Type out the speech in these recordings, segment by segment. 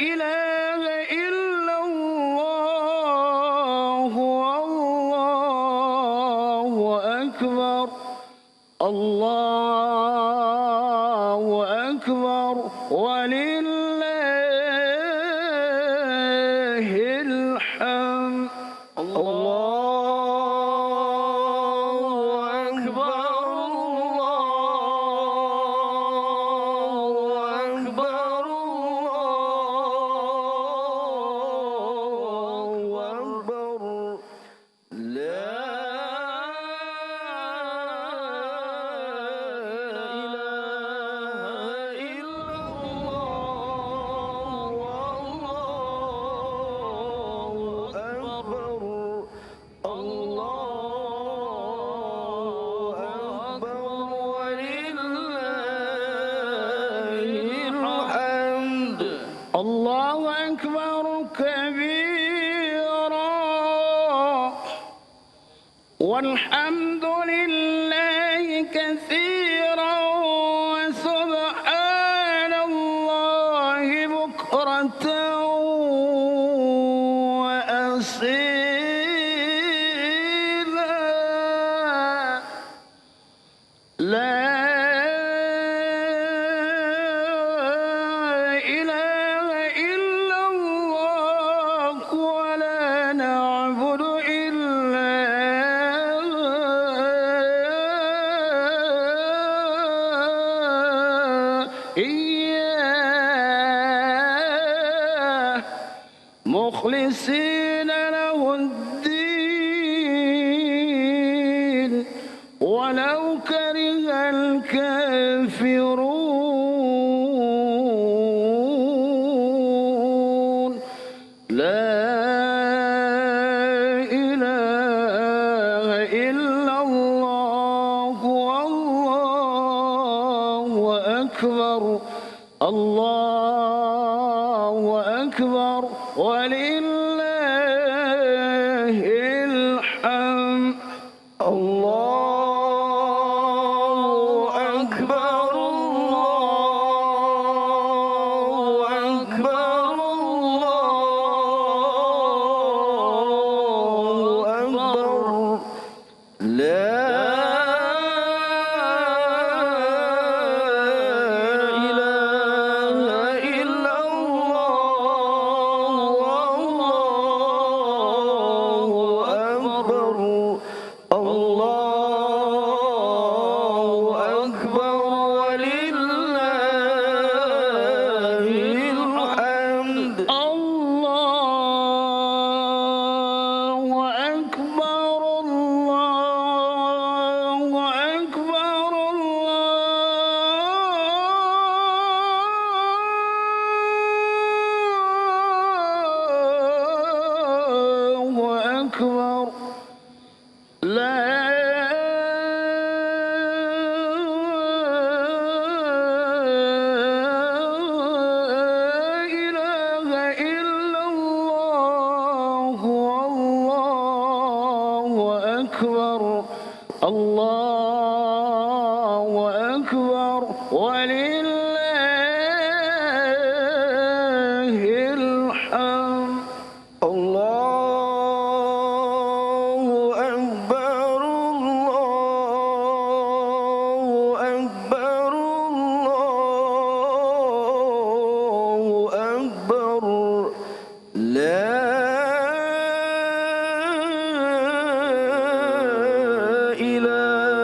إله إلا الله والله أكبر الله أكبر ولله الحمد الله أكبر كبيرا والحمد لله كثيرا وسبحان الله بكرة وأصيلا لا إياه مخلصين له الدين ولو كره الكافرون لا إله إلا الله والله أكبر الله أكبر ولله الحمد الله أكبر الله أكبر الله أكبر لا أكبر لا إله إلا الله والله أكبر الله أكبر ولله الحمد لا إله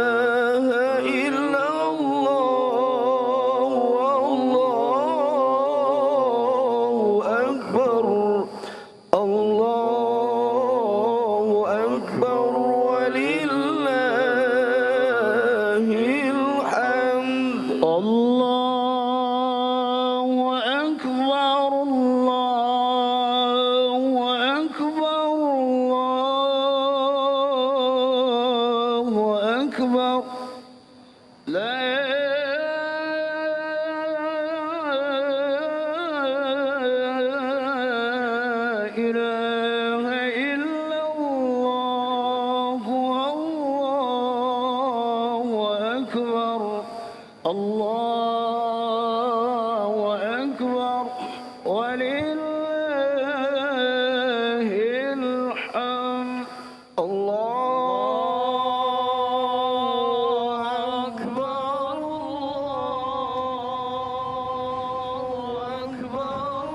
ولله الحمد الله أكبر الله أكبر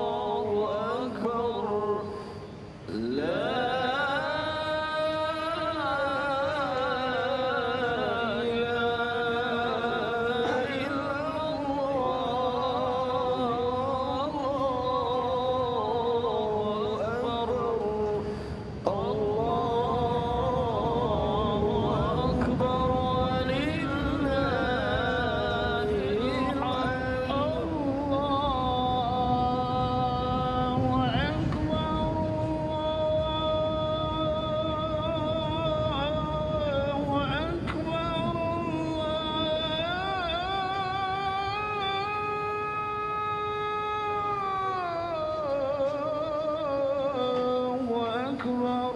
الله أكبر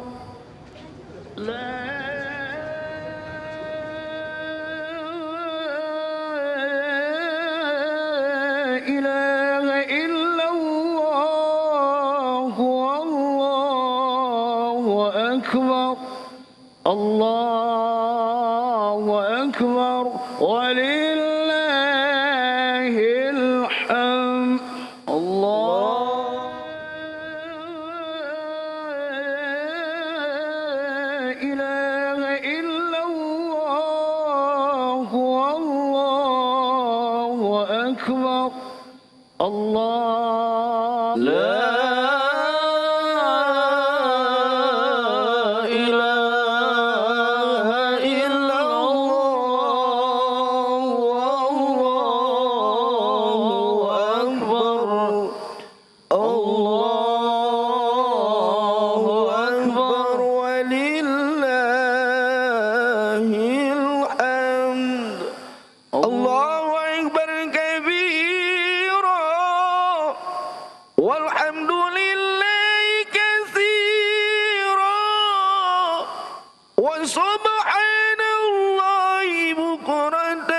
لا الله أكبر ولله الحمد الله إله إلا الله والله أكبر الله لا والحمد لله كثيرا وسبحان الله بكرة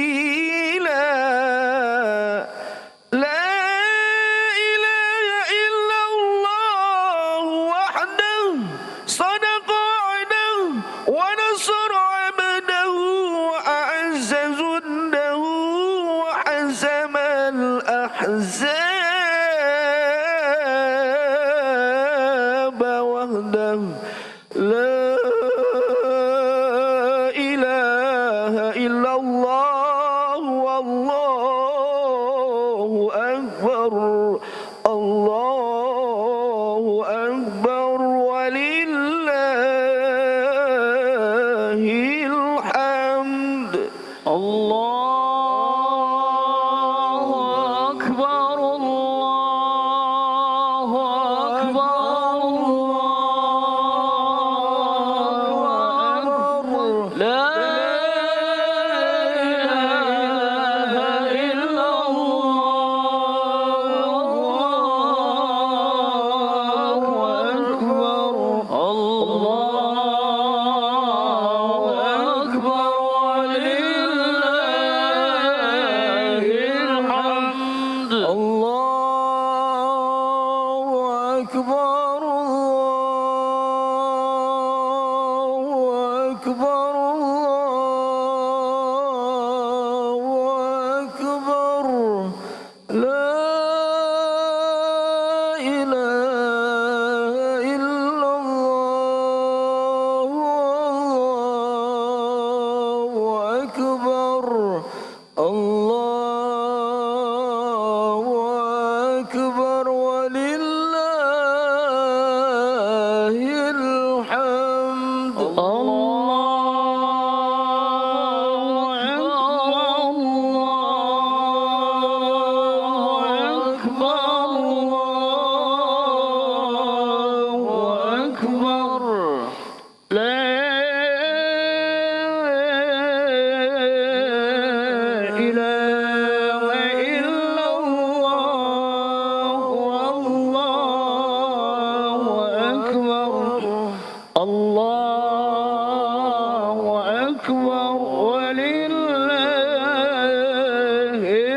وأصيلا لا إله إلا الله وحده صدق وعده ونصر عبده وأعز جنده وحزم الأحزاب وحده لا إله إلا الله والله أكبر الله أكبر ولله الحمد الله الله أكبر ولله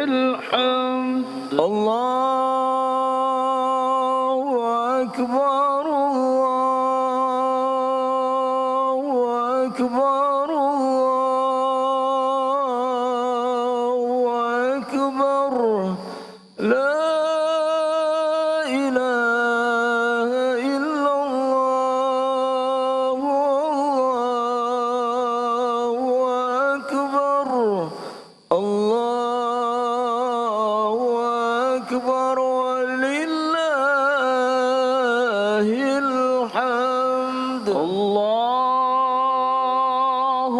الحمد الله أكبر الله أكبر الله أكبر لا إله إلا الله الله أكبر الله أكبر ولله الحمد الله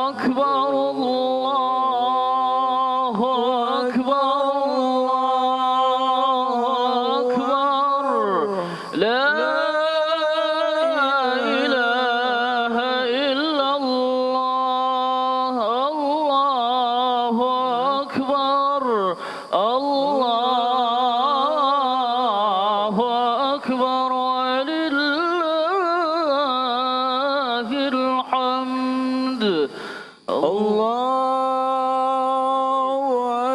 أكبر الله أكبر الله أكبر لا إله إلا الله الله أكبر الله أكبر ولله الحمد الله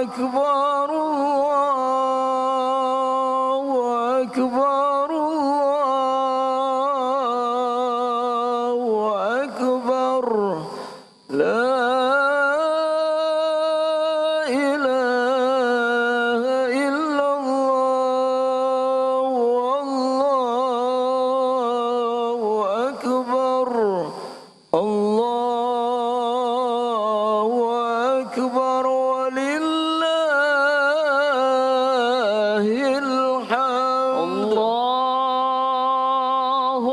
أكبر الله أكبر الله أكبر لا إله إلا الله والله أكبر الله أكبر ولله الحمد الله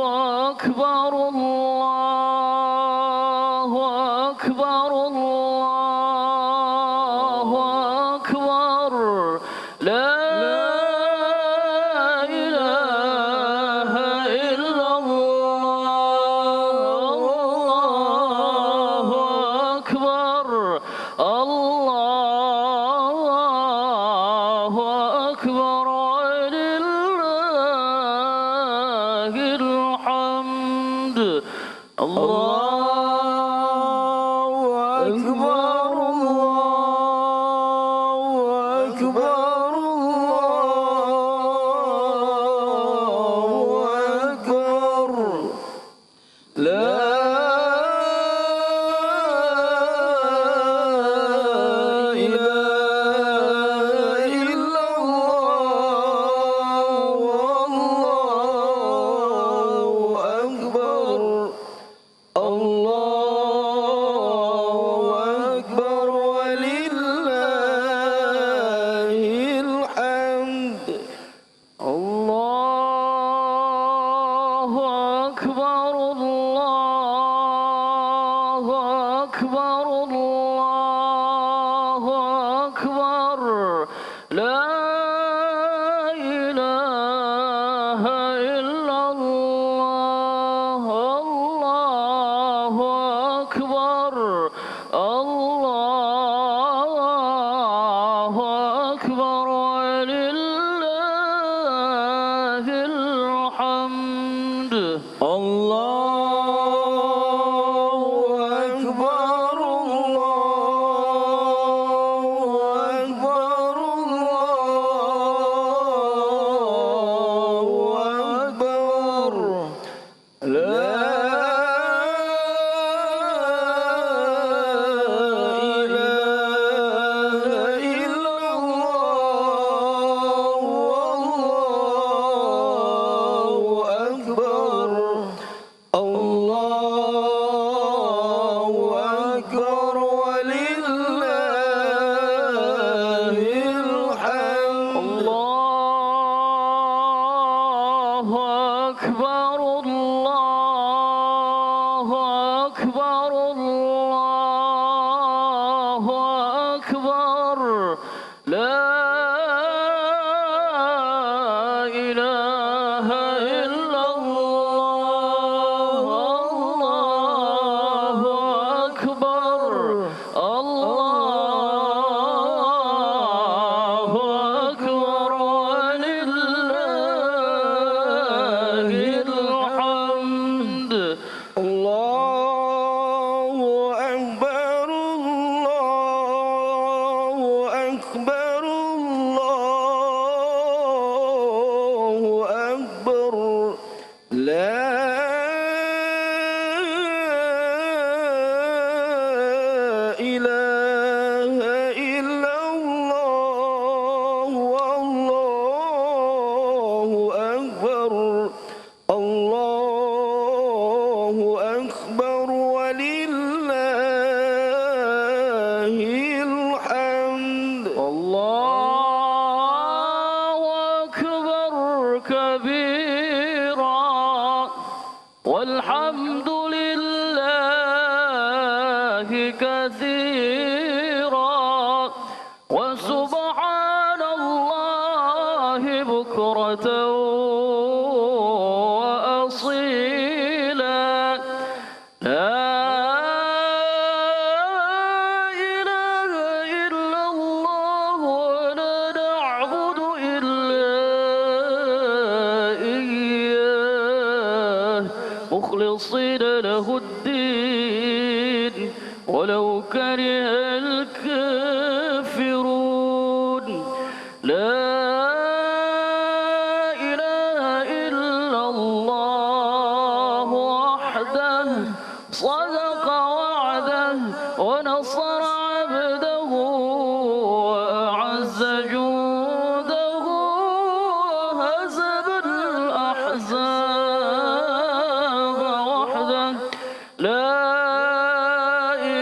أكبر الله أكبر الله أكبر لا إله إلا الله الله أكبر الله أكبر ولله الحمد الله أكبر الله أكبر الله أكبر لا إله إلا الله والله أكبر الله أكبر ولله الحمد الله أكبر الله أكبر الله أكبر لا إله إلا الله الله أكبر الله أكبر ولله الحمد الله أكبر الله أكبر الله أكبر لا إله إلا الله والله أكبر الله أكبر ولله الحمد الله أكبر الله أكبر الله أكبر لا إله إلا الله الله أكبر الله أكبر ولله الحمد الله أكبر كثيرا وسبحان الله بكرة وأصيلا لا إله إلا الله ولا نعبد إلا إياه مخلصين له الدين ولو كره الكافرون لا إله إلا الله وحده صدق وعده ونصر عبده وأعز جوده وهزم الأحزاب وحده لا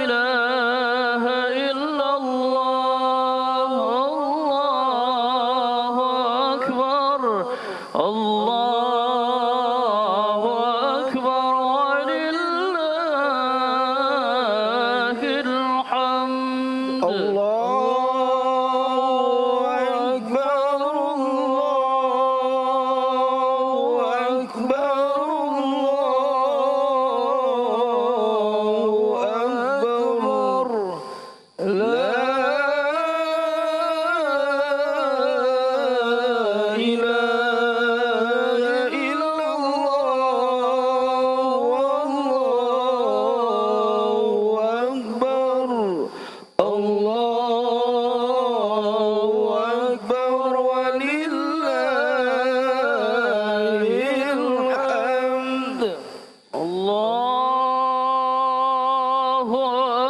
إله إلا الله الله أكبر الله أكبر ولله الحمد الله أكبر الله أكبر الله أكبر لا إله إلا الله والله أكبر الله أكبر ولله الحمد الله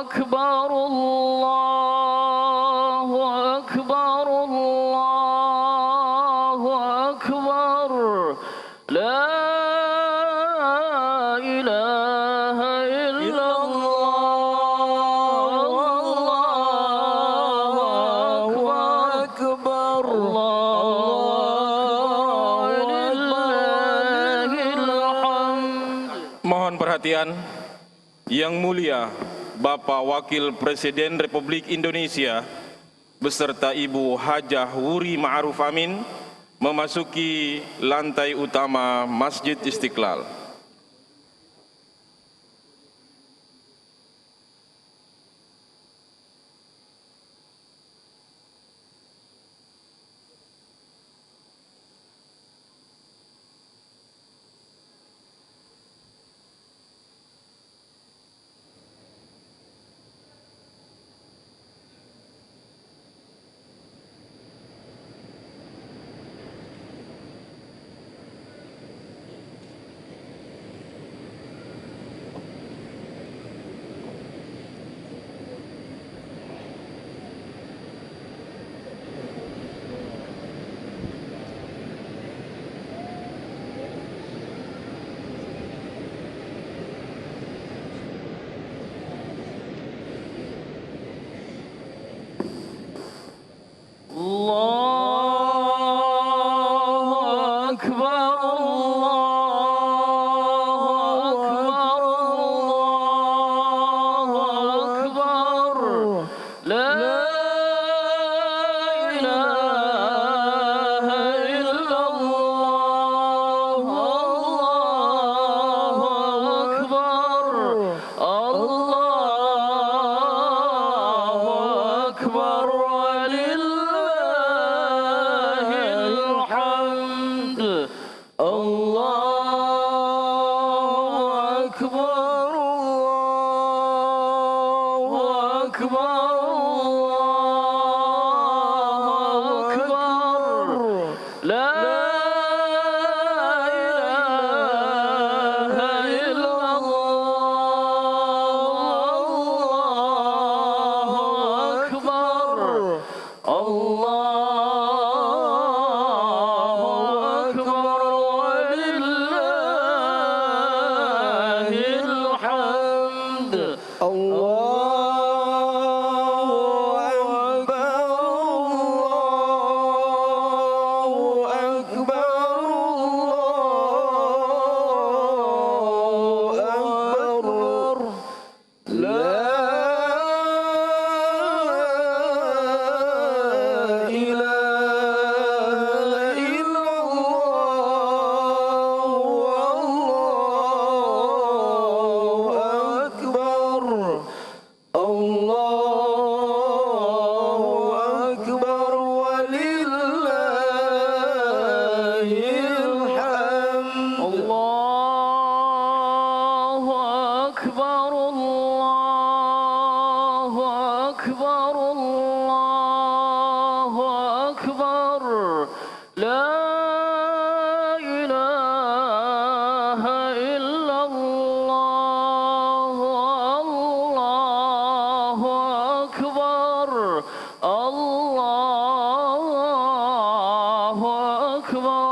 أكبر الله أكبر الله أكبر لا إله إلا الله الله أكبر الله ولله الحمد. Mohon perhatian, Yang Mulia Bapak Wakil Presiden Republik Indonesia beserta Ibu Hajah Wuri Ma'ruf Amin memasuki lantai utama Masjid Istiqlal. الله أكبر الله أكبر الله أكبر لا إله إلا الله الله أكبر الله أكبر ولله الحمد الله أكبر الله أكبر الله أكبر لا إله إلا الله الله أكبر الله أكبر ولله الحمد الله أكبر الله أكبر لا إله إلا الله الله أكبر الله أكبر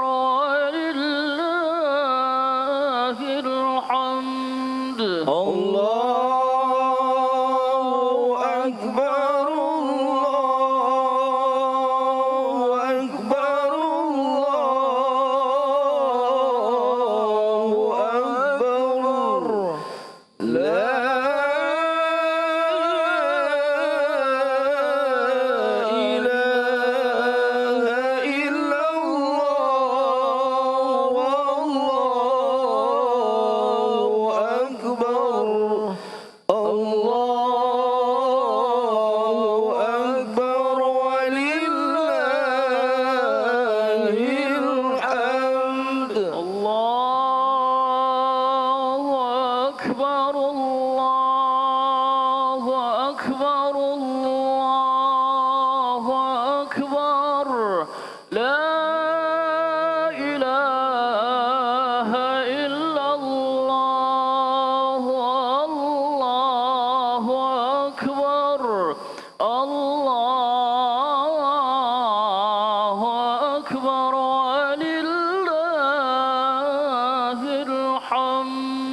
ولله الحمد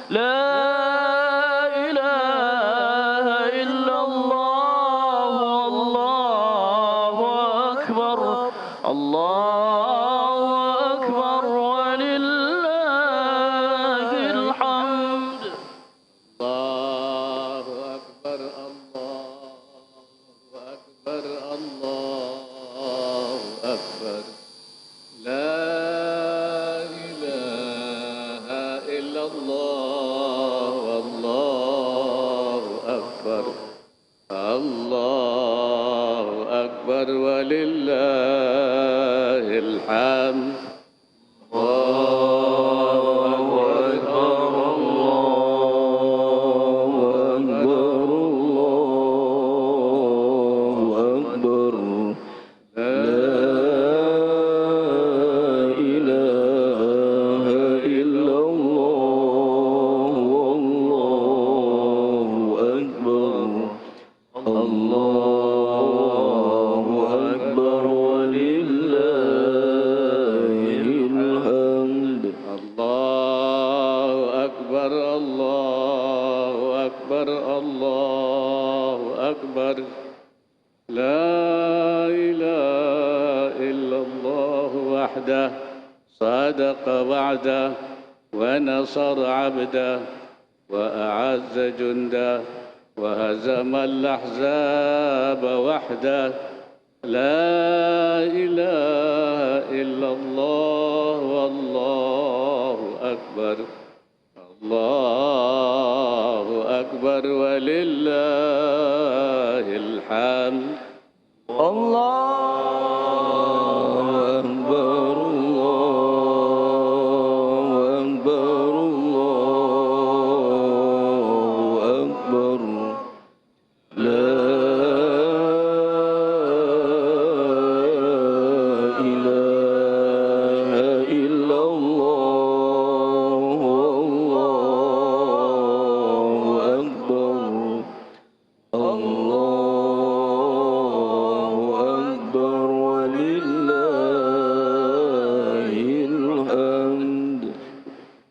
لا إله الله أكبر ولله الحمد. الله أكبر الله أكبر لا إله إلا الله والله أكبر الله أكبر ولله الحمد. صدق وعده ونصر عبده وأعز جنده وهزم الأحزاب وحده. لا إله إلا الله والله أكبر الله أكبر ولله الحمد.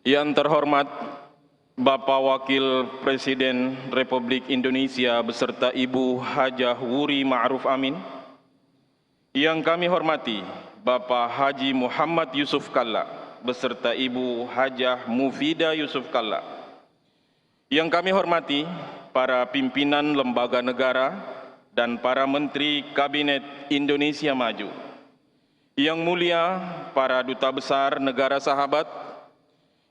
Yang terhormat Bapak Wakil Presiden Republik Indonesia beserta Ibu Hajah Wuri Ma'ruf Amin. Yang kami hormati Bapak Haji Muhammad Yusuf Kalla beserta Ibu Hajah Mufidah Yusuf Kalla. Yang kami hormati para pimpinan lembaga negara dan para menteri Kabinet Indonesia Maju. Yang mulia para duta besar negara sahabat.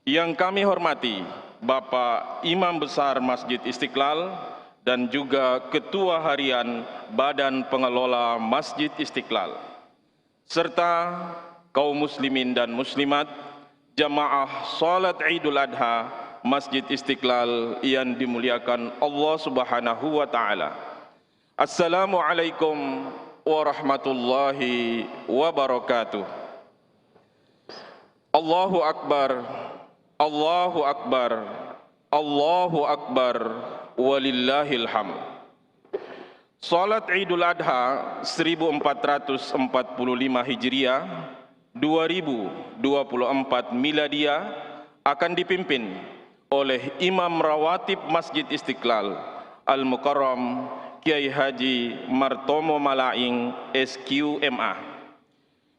Yang kami hormati Bapak Imam Besar Masjid Istiqlal dan juga Ketua Harian Badan Pengelola Masjid Istiqlal, serta kaum muslimin dan muslimat, jamaah salat Idul Adha Masjid Istiqlal yang dimuliakan Allah Subhanahu wa taala. Assalamualaikum warahmatullahi wabarakatuh. Allahu Akbar. Allahu Akbar, Allahu Akbar, walillahil hamd. Salat Idul Adha 1445 Hijriah, 2024 Miladiyah akan dipimpin oleh Imam Rawatib Masjid Istiqlal Al-Mukarram Kiai Haji Martomo Malaing SQMA,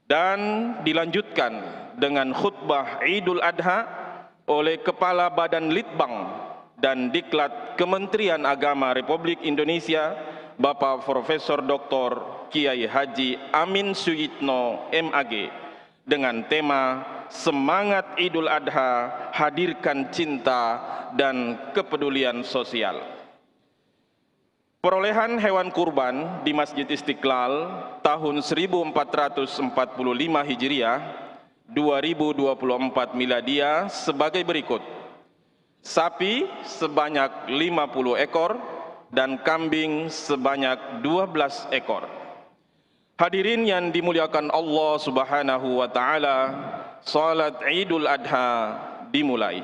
dan dilanjutkan dengan khutbah Idul Adha oleh Kepala Badan Litbang dan Diklat Kementerian Agama Republik Indonesia, Bapak Profesor Dr. Kiai Haji Amin Suyitno MAG, dengan tema Semangat Idul Adha, Hadirkan Cinta dan Kepedulian Sosial. Perolehan hewan kurban di Masjid Istiqlal tahun 1445 Hijriah 2024 Miladiyah sebagai berikut: sapi sebanyak 50 ekor dan kambing sebanyak 12 ekor. Hadirin yang dimuliakan Allah Subhanahu wa taala, salat Idul Adha dimulai.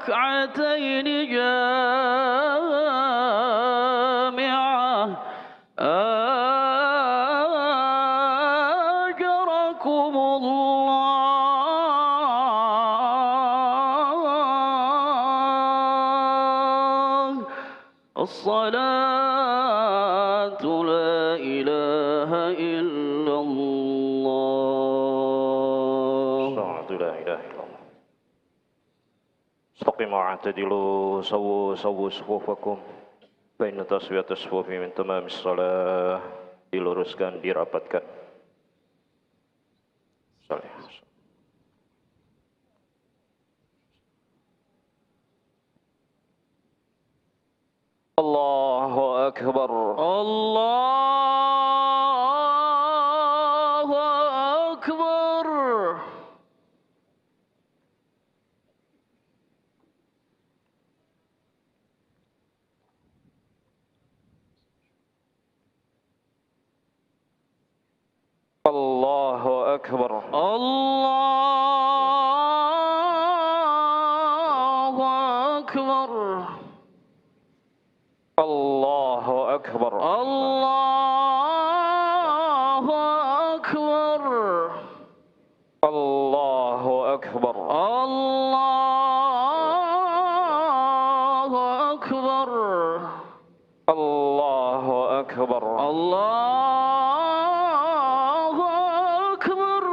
ركعتين جامعة أجركم الله. الصلاة لا إله إلا الله. الصلاة لا إله إلا الله. استقيموا واعتدلوا سووا صفوفكم. Baina taswiyat as-sufufi min tamamis shalah. Diluruskan, dirapatkan. Salih. Allahu Akbar. الله أكبر. Allahu Akbar. الله أكبر. Allahu Akbar. الله أكبر. Allahu Akbar. الله أكبر. Allahu Akbar. الله أكبر.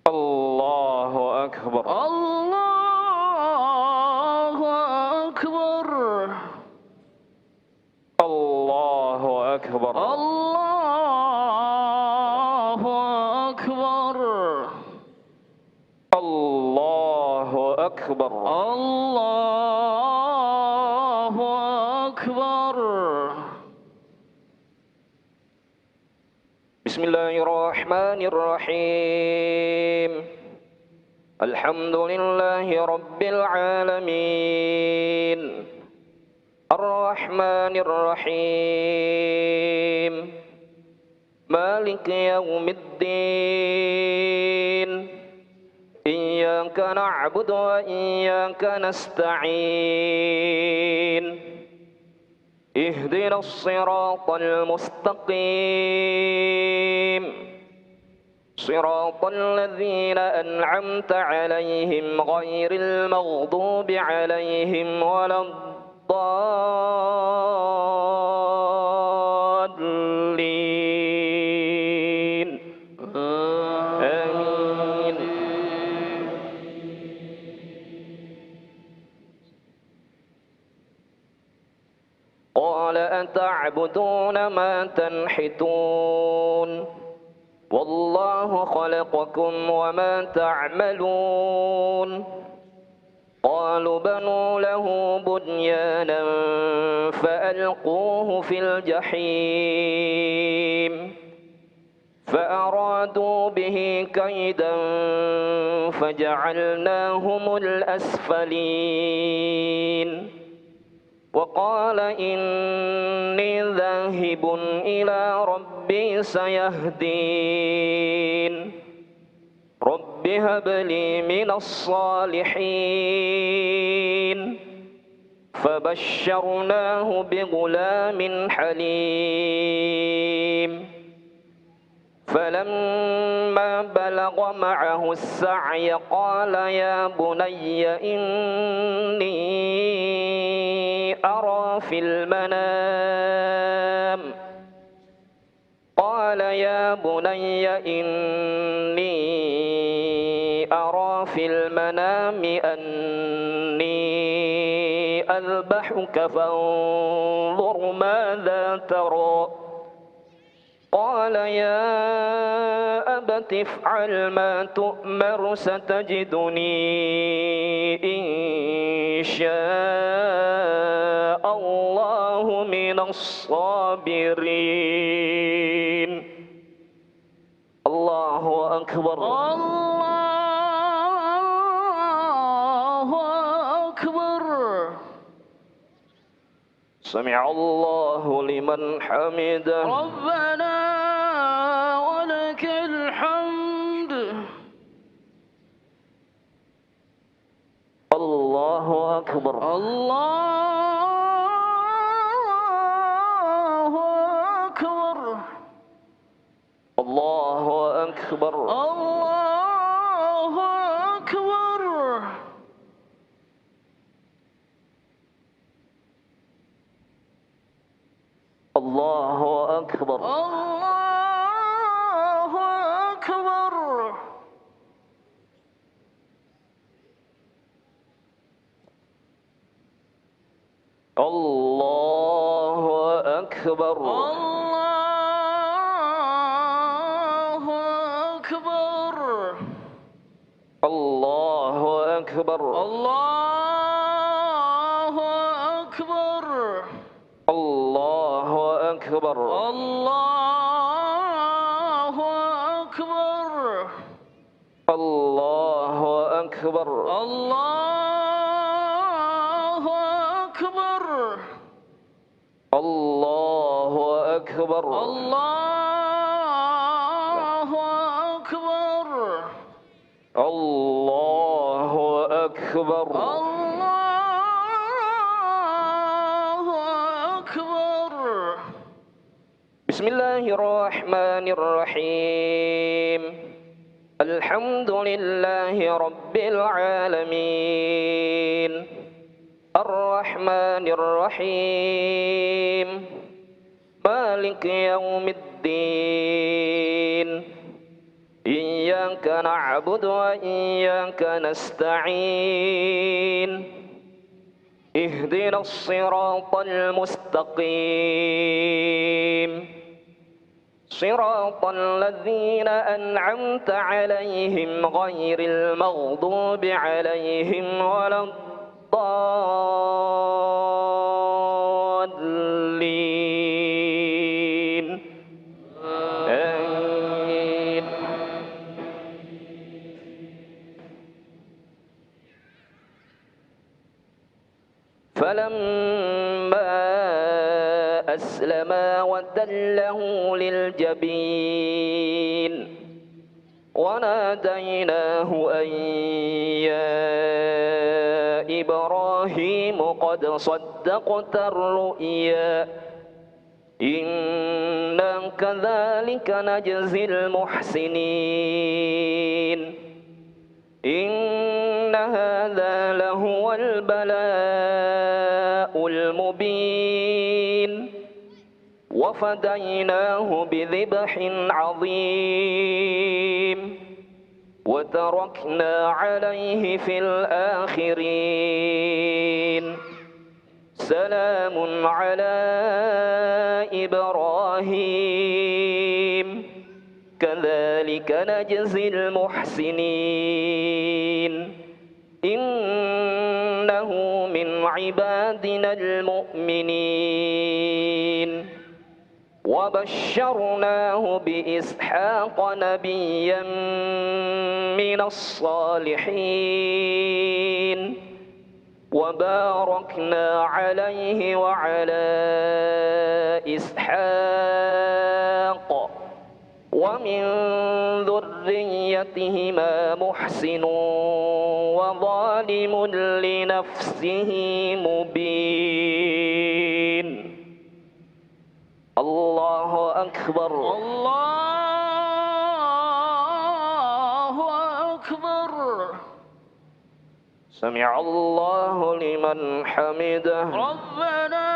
Allahu Akbar. الله أكبر. Allahu Akbar. الله أكبر. Allahu Akbar. الله أكبر. Bismillahirrahmanirrahim. Alhamdulillahi Rabbil Alamin. Ar-Rahmanir-Rahim. Maliki Yawmiddin. Iyyaka na'budu wa iyyaka nasta'in. Ihdinas siratal mustaqim. صراط الذين أنعمت عليهم غير المغضوب عليهم ولا الضالين آمين. قال أتعبدون ما تنحتون والله خلقكم وما تعملون. قالوا بنوا له بنيانا فألقوه في الجحيم فأرادوا به كيدا فجعلناهم الأسفلين. وقال إني ذاهب إلى ربي سيهدين. رب هب لي من الصالحين. فبشرناه بغلام حليم. فلما بلغ معه السعي قال يا بني إني أرى في المنام قال يا بني إني أرى في المنام أني أذبحك فانظر ماذا ترى قال يا أبت افعل ما تؤمر ستجدني إن شاء الله من الصابرين. الله أكبر. الله أكبر. سمع الله لمن حمده. ربنا ولك الحمد. أكبر الله أكبر الله أكبر الله أكبر الله أكبر الله أكبر الله أكبر الله أكبر الله أكبر الله أكبر الله أكبر الله أكبر الله أكبر الله أكبر الله أكبر الله أكبر الله أكبر الله أكبر بسم الله الرحمن الرحيم الحمد لله رب العالمين الرحمن الرحيم مالك يوم الدين إياك نعبد وإياك نستعين اهدنا الصراط المستقيم صراط الذين أنعمت عليهم غير المغضوب عليهم ولا الضالين آمين فلما أسلما وتله للجبين وناديناه أن يا إبراهيم قد صدقت الرؤيا إنا كذلك نجزي المحسنين إن هذا لهو البلاء المبين وفديناه بذبح عظيم وتركنا عليه في الآخرين سلام على إبراهيم كذلك نجزي المحسنين إنه من عبادنا المؤمنين وبشرناه بإسحاق نبيا من الصالحين وباركنا عليه وعلى إسحاق ومن ذريتهما محسن وظالم لنفسه مبين الله أكبر الله أكبر سمع الله لمن حمده ربنا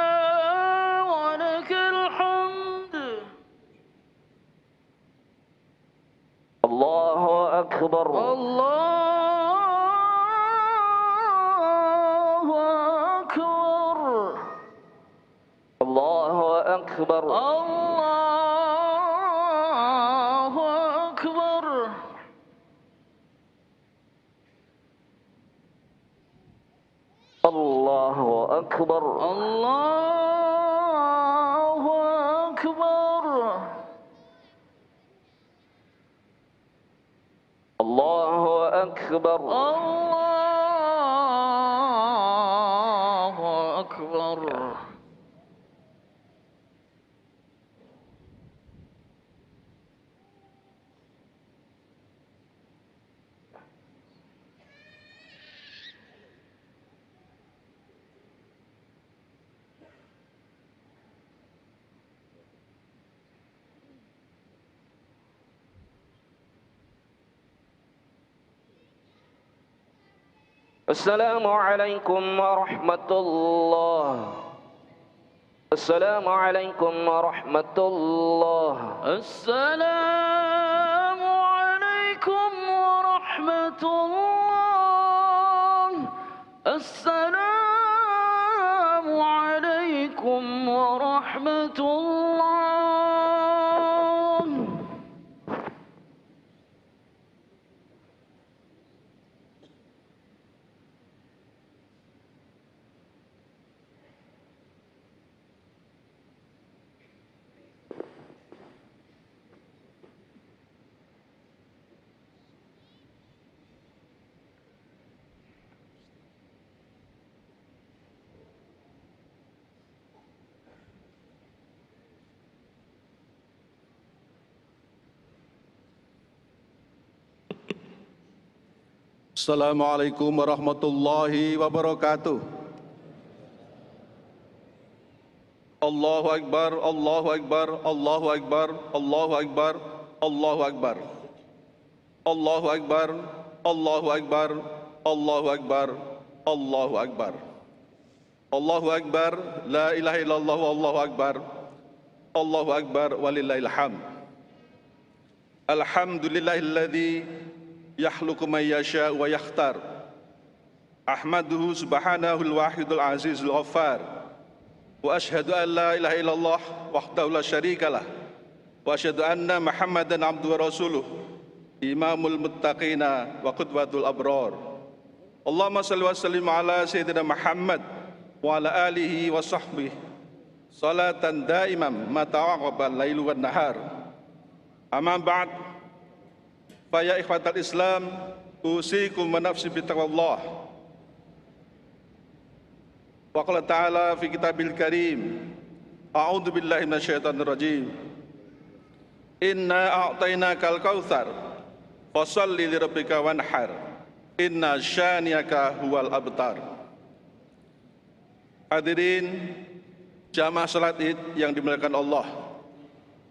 ولك الحمد الله أكبر الله أكبر الله أكبر الله أكبر الله أكبر الله أكبر الله أكبر الله أكبر السلام عليكم ورحمة الله. السلام عليكم ورحمة الله. السلام عليكم ورحمة الله. السلام عليكم ورحمة الله. Assalamualaikum warahmatullahi wabarakatuh. Allahu Akbar, Allahu Akbar, Allahu Akbar, Allahu Akbar, Allahu Akbar. Allahu Akbar, Allahu Akbar, Allahu Akbar, Allahu Akbar. Allahu Akbar, la ilaha illallah, Allahu Akbar. Allahu Akbar walillahil hamd. Alhamdulillahilladzi yakhluqu man yasha wa yakhtar. Ahmaduhu subhanahul wahidul azizul ghaffar. Wa ashhadu an la ilaha illallah wahdahu la syarikalah. Wa ashhadu anna Muhammadan abduhu wa rasuluh. Imamul muttaqina wa qudwatul abrar. Allahumma salli wa sallim ala sayyidina Muhammad wa ala alihi wa sahbihi salatan daimam ma tawaqaba al-lailu wan nahar. Amma ba'd. Faya ikhwatal Islam, usikum wa nafsi bitaqwallah. Wa qala ta'ala fi kitabil karim, a'udzu billahi minasyaitonir rajim. Inna a'tainakal kautsar, fasholli lirabbika wanhar. Inna syani'aka huwal abtar. Hadirin jamaah salat Id yang dimuliakan Allah.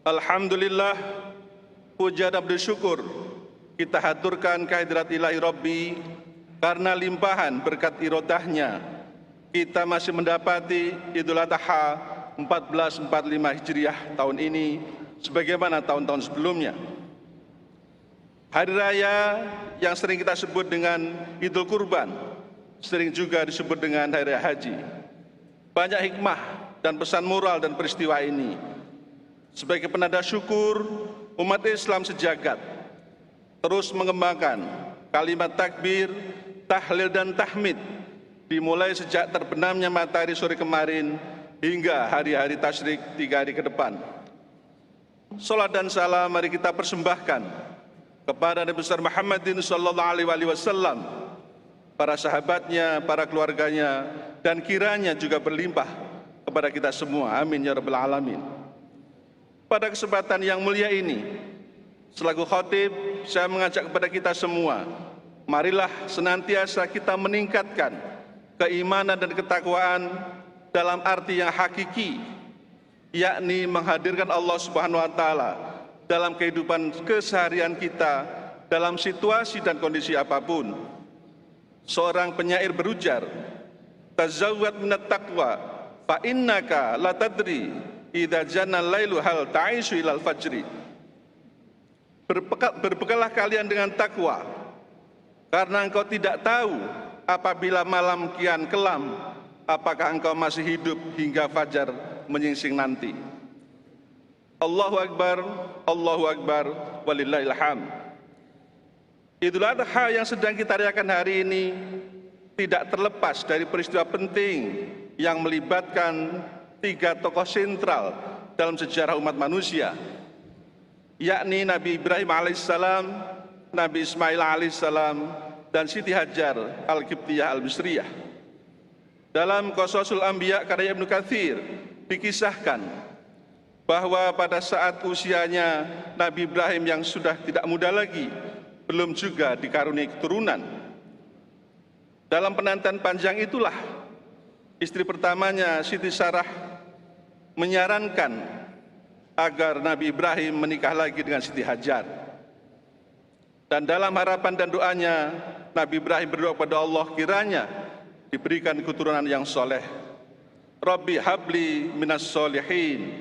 Alhamdulillah, puja dan bersyukur kita haturkan kehadirat ilahi Rabbi karena limpahan berkat irodahnya kita masih mendapati Idul Adha 1445 Hijriah tahun ini sebagaimana tahun-tahun sebelumnya. Hari raya yang sering kita sebut dengan Idul Kurban, sering juga disebut dengan Hari Raya Haji. Banyak hikmah dan pesan moral dan peristiwa ini sebagai penanda syukur umat Islam sejagat terus mengembangkan kalimat takbir, tahlil dan tahmid dimulai sejak terbenamnya matahari sore kemarin hingga hari-hari tasyrik 3 hari ke depan. Salat dan salam mari kita persembahkan kepada Nabi besar Muhammadin sallallahu alaihi wasallam, para sahabatnya, para keluarganya, dan kiranya juga berlimpah kepada kita semua. Amin ya rabbal alamin. Pada kesempatan yang mulia ini, selaku khatib, saya mengajak kepada kita semua, marilah senantiasa kita meningkatkan keimanan dan ketakwaan dalam arti yang hakiki, yakni menghadirkan Allah Subhanahu wa taala dalam kehidupan keseharian kita dalam situasi dan kondisi apapun. Seorang penyair berujar, tazawwad minat taqwa fa innaka la tadri idza janna lailu hal ta'ishu ilal fajri. Berbekallah kalian dengan takwa, karena engkau tidak tahu apabila malam kian kelam, apakah engkau masih hidup hingga fajar menyingsing nanti. Allahu Akbar, Allahu Akbar, walillahil hamd. Idul Adha yang sedang kita rayakan hari ini tidak terlepas dari peristiwa penting yang melibatkan 3 tokoh sentral dalam sejarah umat manusia, yakni Nabi Ibrahim alaihissalam, Nabi Ismail alaihissalam, dan Siti Hajar al-Qibtiyah al-Misriyah. Dalam Qasasul Anbiya karya Ibnu Katsir dikisahkan bahwa pada saat usianya Nabi Ibrahim yang sudah tidak muda lagi, belum juga dikaruniai keturunan. Dalam penantian panjang itulah istri pertamanya Siti Sarah menyarankan agar Nabi Ibrahim menikah lagi dengan Siti Hajar. Dan dalam harapan dan doanya, Nabi Ibrahim berdoa kepada Allah kiranya diberikan keturunan yang soleh. Rabbi habli minas solihin,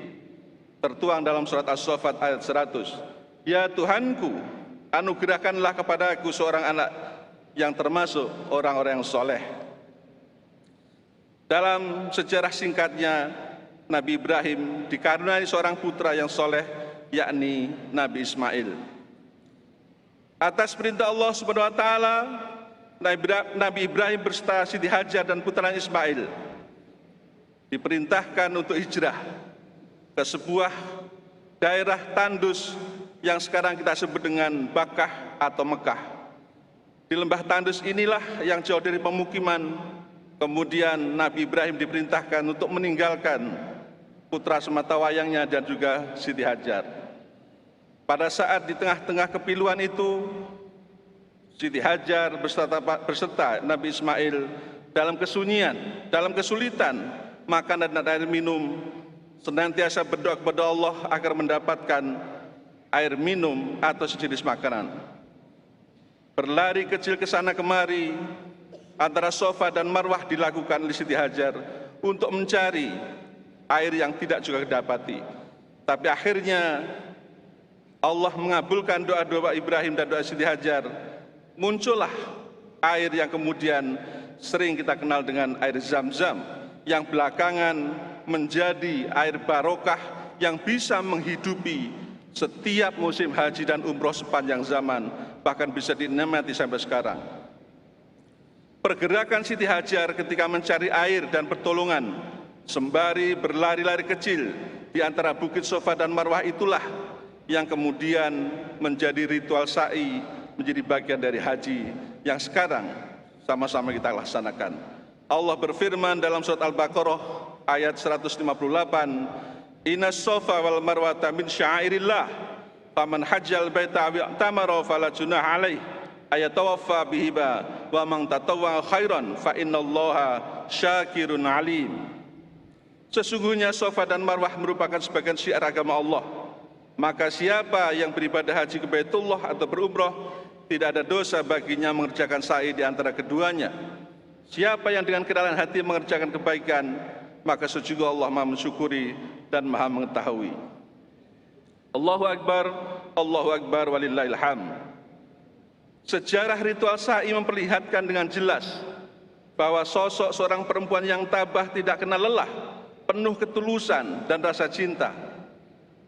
tertuang dalam surat As-Saffat ayat 100. Ya Tuhanku, anugerahkanlah kepadaku seorang anak yang termasuk orang-orang yang soleh. Dalam sejarah singkatnya, Nabi Ibrahim dikaruniai seorang putra yang soleh, yakni Nabi Ismail. Atas perintah Allah Subhanahu wa taala, Nabi Ibrahim berserta Siti Hajar dan putranya Ismail diperintahkan untuk hijrah ke sebuah daerah tandus yang sekarang kita sebut dengan Bakkah atau Mekah. Di lembah tandus inilah yang jauh dari pemukiman, kemudian Nabi Ibrahim diperintahkan untuk meninggalkan putra sematawayangnya dan juga Siti Hajar. Pada saat di tengah-tengah kepiluan itu, Siti Hajar berserta Nabi Ismail dalam kesunyian, dalam kesulitan, makan dan air minum, senantiasa berdoa kepada Allah agar mendapatkan air minum atau sejenis makanan. Berlari kecil ke sana kemari, antara Safa dan Marwah dilakukan oleh Siti Hajar untuk mencari air yang tidak juga didapati. Tapi akhirnya Allah mengabulkan doa-doa Ibrahim dan doa Siti Hajar. Muncullah air yang kemudian sering kita kenal dengan air Zam-Zam, yang belakangan menjadi air barokah yang bisa menghidupi setiap musim haji dan umroh sepanjang zaman, bahkan bisa dinikmati sampai sekarang. Pergerakan Siti Hajar ketika mencari air dan pertolongan sembari berlari-lari kecil di antara Bukit Safa dan Marwah itulah yang kemudian menjadi ritual sa'i, menjadi bagian dari haji yang sekarang sama-sama kita laksanakan. Allah berfirman dalam surat Al-Baqarah ayat 158, Inna Safa wal Marwata min sya'airillah, faman hajjal baita aw i'tamara fala junaha alaihi ayatawaffa bihiba wa man tatawwa khairan fa innallaha syakirun alim. Sesungguhnya Safa dan Marwah merupakan sebagian syiar agama Allah. Maka siapa yang beribadah haji ke Baitullah atau berumrah, tidak ada dosa baginya mengerjakan sa'i di antara keduanya. Siapa yang dengan kerelaan hati mengerjakan kebaikan, maka sesungguhnya Allah Maha mensyukuri dan Maha mengetahui. Allahu Akbar, walillahil hamd. Sejarah ritual sa'i memperlihatkan dengan jelas bahwa sosok seorang perempuan yang tabah tidak kenal lelah, penuh ketulusan dan rasa cinta.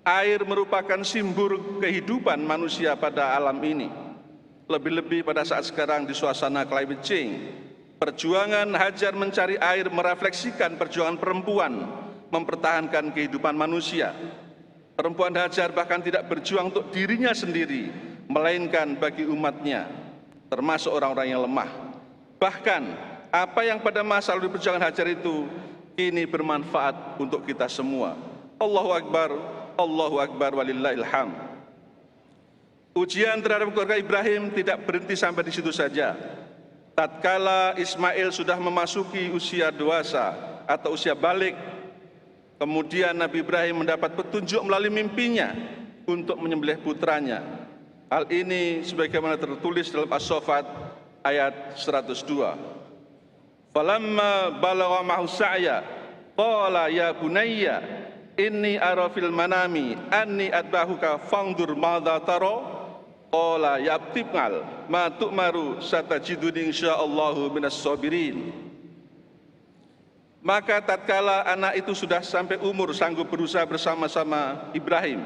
Air merupakan simbol kehidupan manusia pada alam ini. Lebih-lebih pada saat sekarang di suasana climate change, perjuangan Hajar mencari air merefleksikan perjuangan perempuan mempertahankan kehidupan manusia. Perempuan Hajar bahkan tidak berjuang untuk dirinya sendiri, melainkan bagi umatnya, termasuk orang-orang yang lemah. Bahkan apa yang pada masa lalu perjuangan Hajar itu kini bermanfaat untuk kita semua. Allahu Akbar, walillahil hamd. Ujian terhadap keluarga Ibrahim tidak berhenti sampai di situ saja. Tatkala Ismail sudah memasuki usia dewasa atau usia balik, kemudian Nabi Ibrahim mendapat petunjuk melalui mimpinya untuk menyembelih putranya. Hal ini sebagaimana tertulis dalam As-Saffat ayat 102. Falamma balagha ma'hu sa'ya qala ya bunayya inni ara fil manami anni adbahuka fangdur madza tara qala ya'tibal ma tu'maru satajiduni insyaallahu minas sabirin. Maka tatkala anak itu sudah sampai umur sanggup berusaha bersama-sama Ibrahim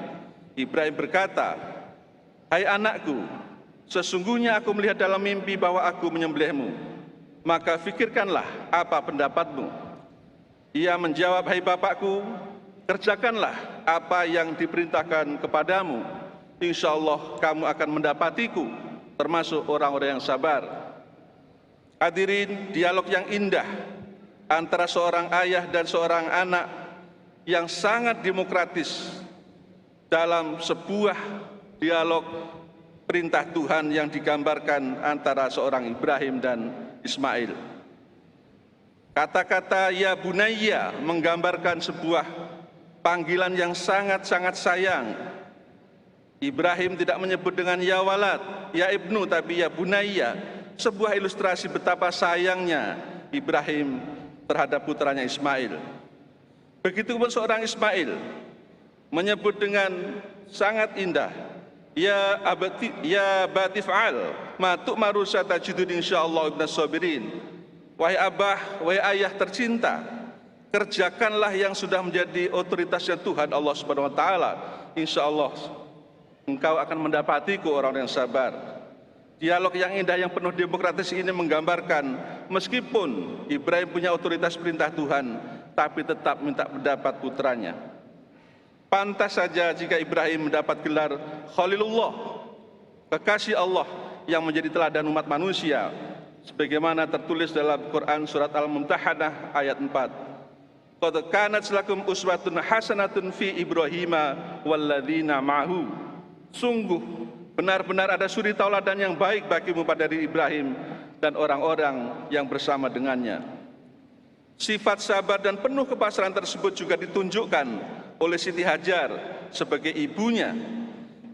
berkata, "Hai anakku, sesungguhnya aku melihat dalam mimpi bahwa aku menyembelihmu. Maka fikirkanlah apa pendapatmu." Ia menjawab, "Hai bapakku, kerjakanlah apa yang diperintahkan kepadamu. Insyaallah kamu akan mendapatiku termasuk orang-orang yang sabar." Hadirin, dialog yang indah antara seorang ayah dan seorang anak yang sangat demokratis dalam sebuah dialog perintah Tuhan yang digambarkan antara seorang Ibrahim dan Ismail. Kata-kata ya bunayya menggambarkan sebuah panggilan yang sangat-sangat sayang. Ibrahim tidak menyebut dengan ya walad, ya ibnu, tapi ya bunayya. sebuah ilustrasi betapa sayangnya Ibrahim terhadap putranya Ismail. Begitupun seorang Ismail menyebut dengan sangat indah, ya abati fa'al ma tu'maru satajidun insyaallah ibnas sabirin. Wahai abah, wahai ayah tercinta, kerjakanlah yang sudah menjadi otoritasnya Tuhan Allah Subhanahu wa taala. Insyaallah engkau akan mendapatiku orang yang sabar. Dialog yang indah yang penuh demokratis ini menggambarkan meskipun Ibrahim punya otoritas perintah Tuhan, tapi tetap minta pendapat putranya. Pantas saja jika Ibrahim mendapat gelar Khalilullah, kekasih Allah yang menjadi teladan umat manusia, sebagaimana tertulis dalam Quran surat Al-Mumtahanah ayat 4. Qad kanat lakum uswatun hasanatun fi Ibrahima walladzina ma'hu. Sungguh benar-benar ada suri tauladan yang baik bagimu pada diri Ibrahim dan orang-orang yang bersama dengannya. Sifat sabar dan penuh kepasrahan tersebut juga ditunjukkan oleh Siti Hajar sebagai ibunya.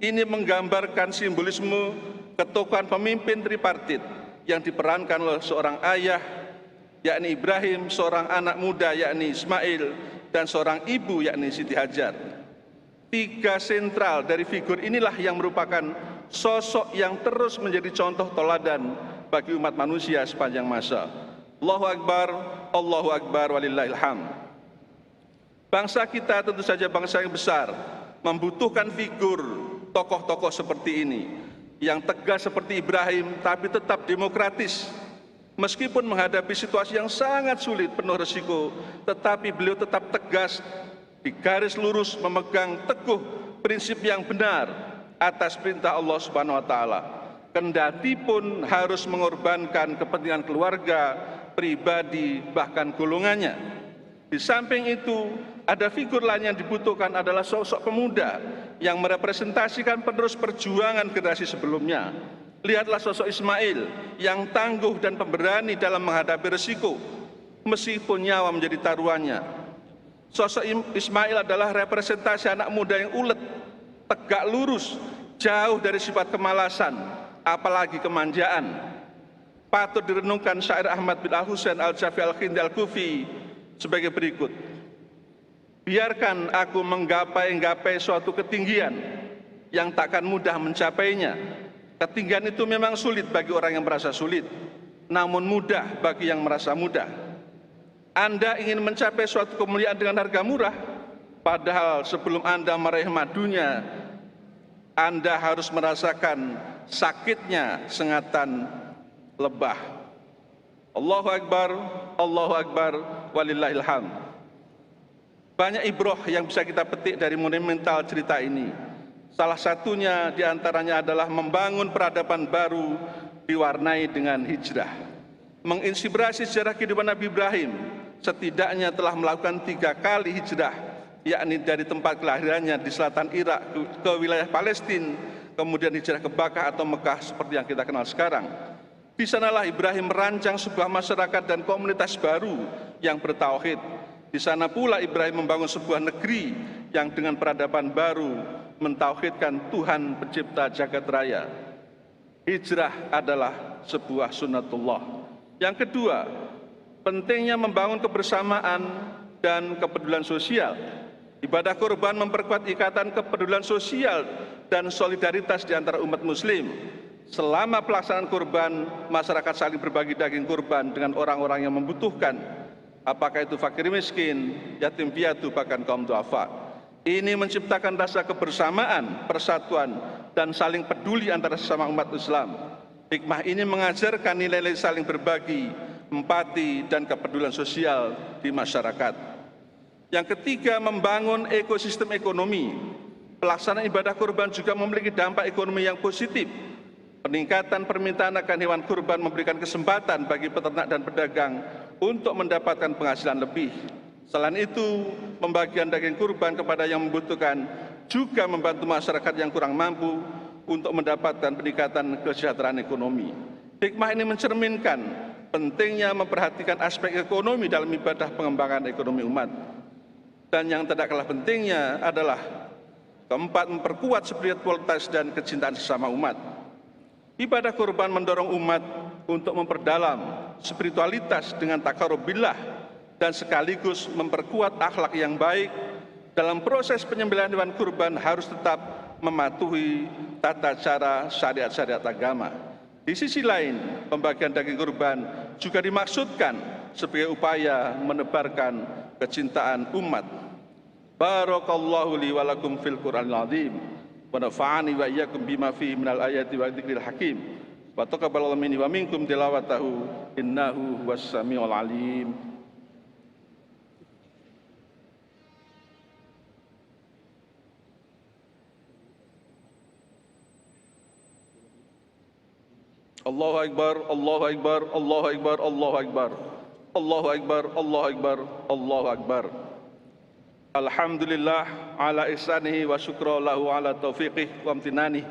Ini menggambarkan simbolisme ketokohan pemimpin tripartit yang diperankan oleh seorang ayah, yakni Ibrahim, seorang anak muda, yakni Ismail, dan seorang ibu, yakni Siti Hajar. Tiga sentral dari figur inilah yang merupakan sosok yang terus menjadi contoh teladan bagi umat manusia sepanjang masa. Allahu Akbar, walillahil hamd. Bangsa kita tentu saja bangsa yang besar, membutuhkan figur tokoh-tokoh seperti ini, yang tegas seperti Ibrahim, tapi tetap demokratis. Meskipun menghadapi situasi yang sangat sulit, penuh risiko, tetapi beliau tetap tegas, di garis lurus memegang teguh prinsip yang benar atas perintah Allah Subhanahu wa taala. Kendati pun harus mengorbankan kepentingan keluarga, pribadi, bahkan golongannya. Di samping itu, ada figur lain yang dibutuhkan adalah sosok pemuda yang merepresentasikan penerus perjuangan generasi sebelumnya. Lihatlah sosok Ismail yang tangguh dan pemberani dalam menghadapi risiko, meskipun nyawa menjadi taruhannya. Sosok Ismail adalah representasi anak muda yang ulet, tegak lurus, jauh dari sifat kemalasan, apalagi kemanjaan. Patut direnungkan syair Ahmad bin Al-Husain Al-Jafi Al-Khindi Al-Kufi sebagai berikut. Biarkan aku menggapai-gapai suatu ketinggian yang takkan mudah mencapainya. Ketinggian itu memang sulit bagi orang yang merasa sulit, namun mudah bagi yang merasa mudah. Anda ingin mencapai suatu kemuliaan dengan harga murah, padahal sebelum Anda meraih madunya, Anda harus merasakan sakitnya sengatan lebah. Allahu Akbar, walillahil hamd. Banyak ibroh yang bisa kita petik dari monumental cerita ini. Salah satunya diantaranya adalah membangun peradaban baru diwarnai dengan hijrah. Menginspirasi sejarah kehidupan Nabi Ibrahim, setidaknya telah melakukan 3 kali hijrah, yakni dari tempat kelahirannya di selatan Irak ke wilayah Palestina, kemudian hijrah ke Bakkah atau Mekah seperti yang kita kenal sekarang. Di sanalah Ibrahim merancang sebuah masyarakat dan komunitas baru yang bertauhid. Di sana pula Ibrahim membangun sebuah negeri yang dengan peradaban baru mentauhidkan Tuhan pencipta jagat raya. Hijrah adalah sebuah sunnatullah. Yang kedua, pentingnya membangun kebersamaan dan kepedulian sosial. Ibadah kurban memperkuat ikatan kepedulian sosial dan solidaritas di antara umat muslim. Selama pelaksanaan kurban, masyarakat saling berbagi daging kurban dengan orang-orang yang membutuhkan, apakah itu fakir miskin, yatim piatu, bahkan kaum duafa. Ini menciptakan rasa kebersamaan, persatuan, dan saling peduli antara sesama umat Islam. Hikmah ini mengajarkan nilai-nilai saling berbagi, empati, dan kepedulian sosial di masyarakat. Yang ketiga, membangun ekosistem ekonomi. Pelaksanaan ibadah kurban juga memiliki dampak ekonomi yang positif. Peningkatan permintaan akan hewan kurban memberikan kesempatan bagi peternak dan pedagang untuk mendapatkan penghasilan lebih. Selain itu, pembagian daging kurban kepada yang membutuhkan juga membantu masyarakat yang kurang mampu untuk mendapatkan peningkatan kesejahteraan ekonomi. Hikmah ini mencerminkan pentingnya memperhatikan aspek ekonomi dalam ibadah pengembangan ekonomi umat. Dan yang tidak kalah pentingnya adalah keempat, memperkuat spiritualitas dan kecintaan sesama umat. Ibadah kurban mendorong umat untuk memperdalam spiritualitas dengan takarub billah dan sekaligus memperkuat akhlak yang baik. Dalam proses penyembelihan hewan kurban harus tetap mematuhi tata cara syariat-syariat agama. Di sisi lain, pembagian daging kurban juga dimaksudkan sebagai upaya menebarkan kecintaan umat. Barakallahu li wa lakum fil Qur'anil azim wa nafa'ani wa iyyakum bima fihi minal ayati wa dzikril hakim wa taqabbalallahu minni wa minkum tilawatahu innahu huwas samiul alim. Allahu akbar, Allahu akbar, Allahu akbar, Allahu akbar. Allahu akbar, Allahu akbar, Allahu akbar. Alhamdulillah ala ihsanihi wa syukra lahu ala taufiqih wa amtinanihi.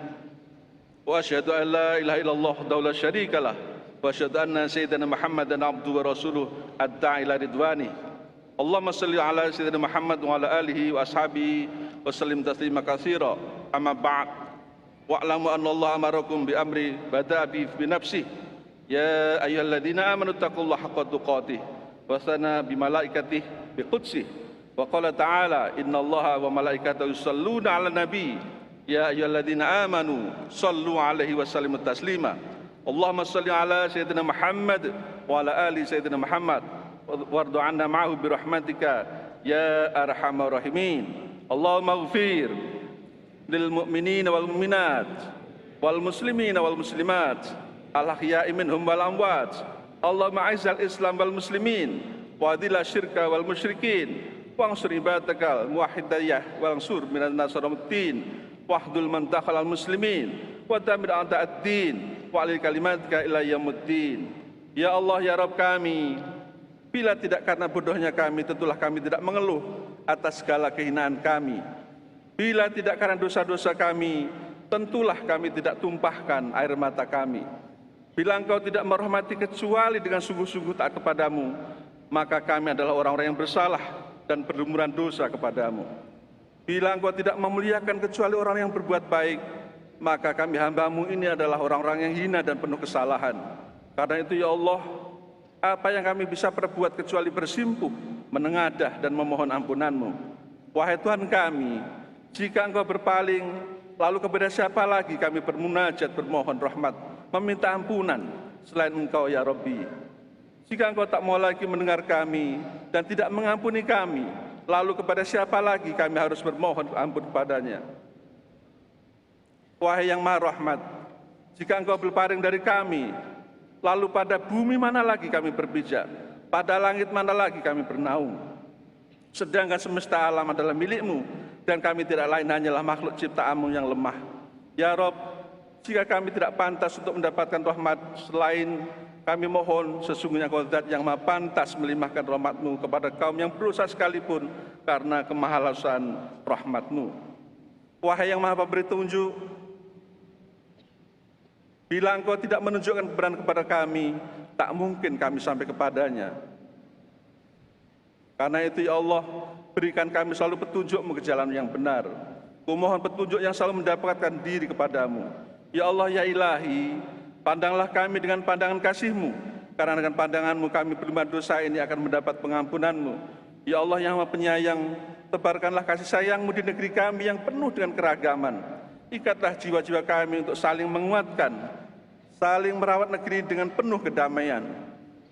Wa asyhadu an la ilaha illallah wahdahu la syarika lah wa asyhadu anna sayyidina Muhammadan abduhu wa rasuluh ad-da'i ila ridwani. Allahumma shalli ala sayyidina Muhammad wa ala alihi wa ashabihi wa sallim taslima katsira. Amma ba'd. Wa'lamu anna Allah amarakum bi amri bada'a bi nafsihi ya ayyuhalladzina amanu taqullaha haqqa tuqatih wa sana bi malaikatihi bi qudsih wa qala ta'ala innallaha wa malaikatahu yusholluna 'alan nabi ya ayyuhalladzina amanu shallu 'alaihi wa sallimu taslima. Allahumma shalli 'ala sayyidina Muhammad wa 'ala ali sayyidina Muhammad warḍu 'anna ma'ahu bi rahmatika ya arhamar rahimin. Allahumma ighfir lil mu'minina wal mu'minat wal muslimina wal muslimat al ahya'i minhum wal amwat. Allahumma a'izzal islam wal muslimin wa adhil syirka wal musyrikin wansur ibadakal muwahhidiyah wal ansur minan nasaramuddin wahdul man dakhalal muslimin wa damir a'da'ad-din wa alil kalimatika ila yaumuddin. Ya Allah, ya Rabb kami, bila tidak karena bodohnya kami, tentulah kami tidak mengeluh atas segala kehinaan kami. Bila tidak karena dosa-dosa kami, tentulah kami tidak tumpahkan air mata kami. Bila Engkau tidak merahmati kecuali dengan sungguh-sungguh taat kepadamu, maka kami adalah orang-orang yang bersalah dan berlumuran dosa kepadamu. Bila Engkau tidak memuliakan kecuali orang yang berbuat baik, maka kami hamba-Mu ini adalah orang-orang yang hina dan penuh kesalahan. Karena itu ya Allah, apa yang kami bisa perbuat kecuali bersimpuh, menengadah dan memohon ampunan-Mu. Wahai Tuhan kami, jika Engkau berpaling, lalu kepada siapa lagi kami bermunajat, bermohon rahmat, meminta ampunan selain Engkau ya Rabbi. Jika Engkau tak mau lagi mendengar kami dan tidak mengampuni kami, lalu kepada siapa lagi kami harus bermohon ampun kepadanya. Wahai yang Maha Rahmat, jika Engkau berpaling dari kami, lalu pada bumi mana lagi kami berpijak, pada langit mana lagi kami bernaung. Sedangkan semesta alam adalah milik-Mu, dan kami tidak lain hanyalah makhluk ciptaan-Mu yang lemah. Ya Rabb, jika kami tidak pantas untuk mendapatkan rahmat, selain kami mohon sesungguhnya Engkau zat yang maha pantas melimpahkan rahmat-Mu kepada kaum yang berusaha sekalipun karena kemahalusan rahmat-Mu. Wahai yang maha pemberi petunjuk, bila Engkau tidak menunjukkan kebenaran kepada kami, tak mungkin kami sampai kepadanya. Karena itu ya Allah, berikan kami selalu petunjuk-Mu ke jalan yang benar. Kumohon petunjuk yang selalu mendapatkan diri kepadamu. Ya Allah, ya Ilahi, pandanglah kami dengan pandangan kasih-Mu, karena dengan pandangan-Mu kami berlimpah dosa ini akan mendapat pengampunan-Mu. Ya Allah yang Maha Penyayang, tebarkanlah kasih sayang-Mu di negeri kami yang penuh dengan keragaman. Ikatlah jiwa-jiwa kami untuk saling menguatkan, saling merawat negeri dengan penuh kedamaian.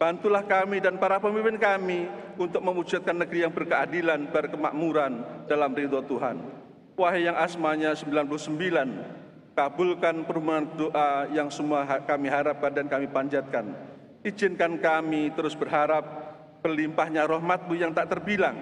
Bantulah kami dan para pemimpin kami untuk mewujudkan negeri yang berkeadilan, berkemakmuran dalam ridho Tuhan. Wahai yang asmanya 99, kabulkan permohonan doa yang semua kami harapkan dan kami panjatkan. Izinkan kami terus berharap berlimpahnya rahmat-Mu yang tak terbilang.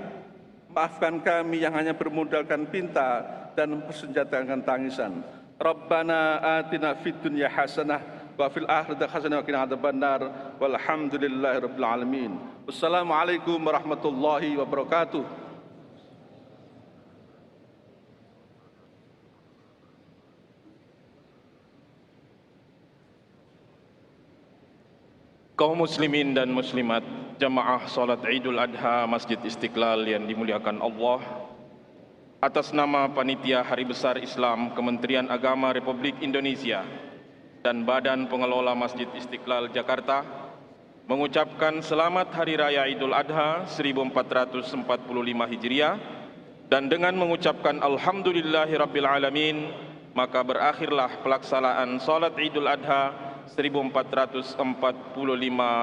Maafkan kami yang hanya bermodalkan pinta dan mempersenjatakan tangisan. Rabbana atina fid dunya hasanah wa fil akhirati hasanah wa qina adzabannar walhamdulillahirabbil alamin. Wassalamualaikum warahmatullahi wabarakatuh. Kaum muslimin dan muslimat, jamaah salat Idul Adha Masjid Istiqlal yang dimuliakan Allah, atas nama Panitia Hari Besar Islam Kementerian Agama Republik Indonesia dan Badan Pengelola Masjid Istiqlal Jakarta mengucapkan selamat Hari Raya Idul Adha 1445 Hijriah, dan dengan mengucapkan Alhamdulillahirabbil alamin, maka berakhirlah pelaksanaan salat Idul Adha 1445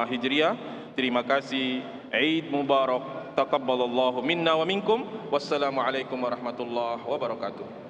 Hijriah. Terima kasih. Eid Mubarak. Taqabbalallahu minna wa minkum. Wassalamualaikum warahmatullahi wabarakatuh.